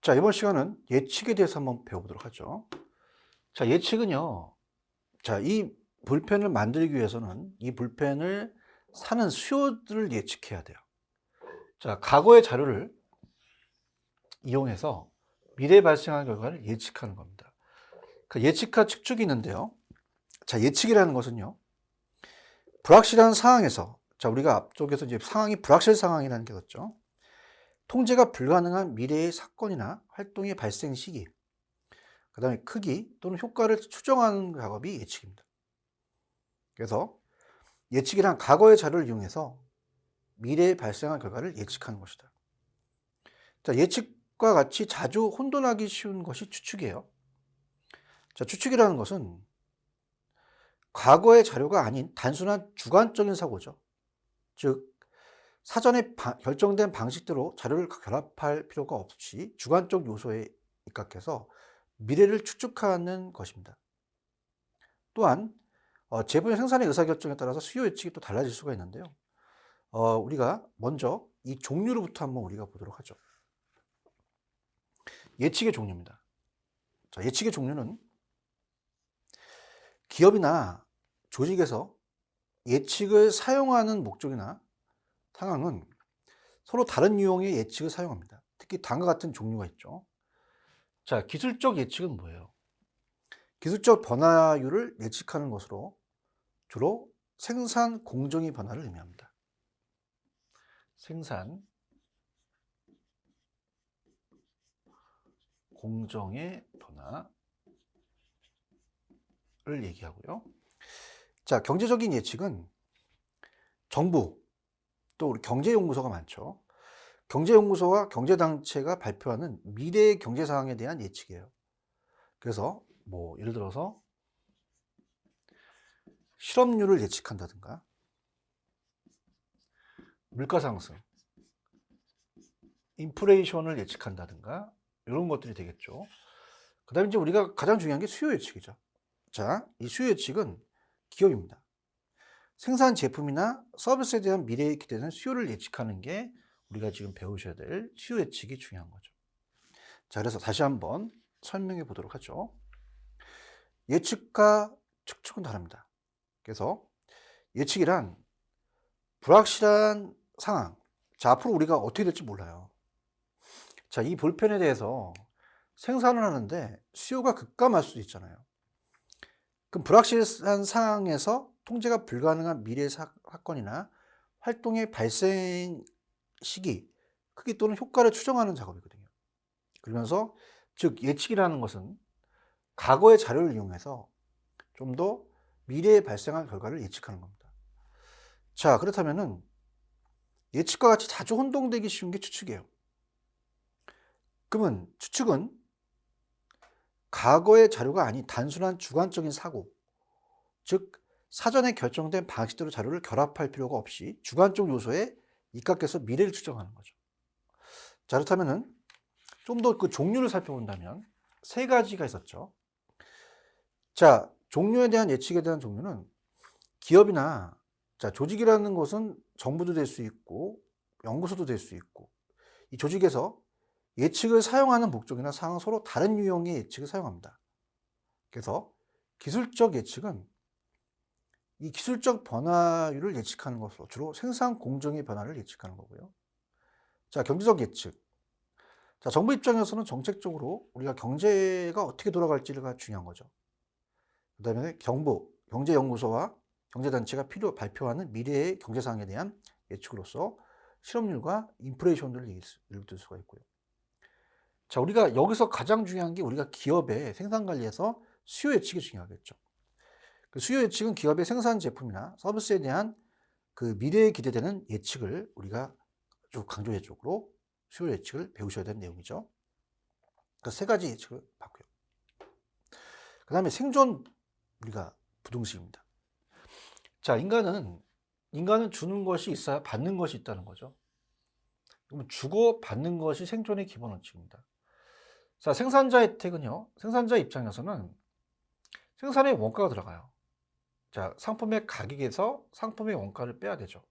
자, 이번 시간은 예측에 대해서 한번 배워보도록 하죠. 자, 예측은요. 자, 이 볼펜을 만들기 위해서는 이 볼펜을 사는 수요들을 예측해야 돼요. 자, 과거의 자료를 이용해서 미래에 발생할 결과를 예측하는 겁니다. 그 예측과 측축이 있는데요. 자, 예측이라는 것은요. 불확실한 상황에서, 자, 우리가 앞쪽에서 이제 상황이 불확실 상황이라는 게 있었죠. 통제가 불가능한 미래의 사건이나 활동의 발생 시기, 그 다음에 크기 또는 효과를 추정하는 작업이 예측입니다. 그래서 예측이란 과거의 자료를 이용해서 미래에 발생할 결과를 예측하는 것이다. 자, 예측과 같이 자주 혼돈하기 쉬운 것이 추측이에요. 자, 추측이라는 것은 과거의 자료가 아닌 단순한 주관적인 사고죠. 즉, 사전에 결정된 방식대로 자료를 결합할 필요가 없이 주관적 요소에 입각해서 미래를 추측하는 것입니다. 또한 제품의 생산의 의사결정에 따라서 수요 예측이 또 달라질 수가 있는데요. 우리가 먼저 이 종류로부터 한번 우리가 보도록 하죠. 예측의 종류입니다. 자, 예측의 종류는 기업이나 조직에서 예측을 사용하는 목적이나 상황은 서로 다른 유형의 예측을 사용합니다. 특히 다음과 같은 종류가 있죠. 자, 기술적 예측은 뭐예요? 기술적 변화율을 예측하는 것으로 주로 생산 공정의 변화를 의미합니다. 생산 공정의 변화를 얘기하고요. 자, 경제적인 예측은 정부 또 우리 경제연구소가 많죠. 경제연구소와 경제단체가 발표하는 미래의 경제 상황에 대한 예측이에요. 그래서 뭐 예를 들어서 실업률을 예측한다든가 물가 상승, 인플레이션을 예측한다든가 이런 것들이 되겠죠. 그 다음에 이제 우리가 가장 중요한 게 수요 예측이죠. 자, 이 수요 예측은 기업입니다. 생산 제품이나 서비스에 대한 미래에 기대되는 수요를 예측하는 게 우리가 지금 배우셔야 될 수요 예측이 중요한 거죠. 자, 그래서 다시 한번 설명해 보도록 하죠. 예측과 측측은 다릅니다. 그래서 예측이란 불확실한 상황. 자, 앞으로 우리가 어떻게 될지 몰라요. 자, 이 볼펜에 대해서 생산을 하는데 수요가 급감할 수도 있잖아요. 그럼 불확실한 상황에서 통제가 불가능한 미래 사건이나 활동의 발생 시기, 크기 또는 효과를 추정하는 작업이거든요. 그러면서 즉 예측이라는 것은 과거의 자료를 이용해서 좀 더 미래에 발생할 결과를 예측하는 겁니다. 자, 그렇다면은 예측과 같이 자주 혼동되기 쉬운 게 추측이에요. 그러면 추측은 과거의 자료가 아닌 단순한 주관적인 사고, 즉 사전에 결정된 방식대로 자료를 결합할 필요가 없이 주관적 요소에 입각해서 미래를 추정하는 거죠. 자, 그렇다면은 좀 더 그 종류를 살펴본다면 세 가지가 있었죠. 자, 종류에 대한 예측에 대한 종류는 기업이나 자, 조직이라는 것은 정부도 될 수 있고 연구소도 될 수 있고 이 조직에서 예측을 사용하는 목적이나 상황은 서로 다른 유형의 예측을 사용합니다. 그래서 기술적 예측은 이 기술적 변화율을 예측하는 것으로 주로 생산 공정의 변화를 예측하는 거고요. 자, 경제적 예측. 자, 정부 입장에서는 정책적으로 우리가 경제가 어떻게 돌아갈지가 중요한 거죠. 그 다음에 정부, 경제연구소와 경제단체가 발표하는 미래의 경제상황에 대한 예측으로서 실업률과 인플레이션을 예를 들 수가 있고요. 자, 우리가 여기서 가장 중요한 게 우리가 기업의 생산 관리에서 수요 예측이 중요하겠죠. 그 수요 예측은 기업의 생산 제품이나 서비스에 대한 그 미래에 기대되는 예측을 우리가 아주 강조 쪽으로 수요 예측을 배우셔야 되는 내용이죠. 그 세 가지 예측을 봤고요. 그 다음에 생존 우리가 부등식입니다. 자, 인간은 주는 것이 있어야 받는 것이 있다는 거죠. 그러면 주고 받는 것이 생존의 기본 원칙입니다. 자, 생산자 혜택은요. 생산자 입장에서는 생산에 원가가 들어가요. 자, 상품의 가격에서 상품의 원가를 빼야 되죠.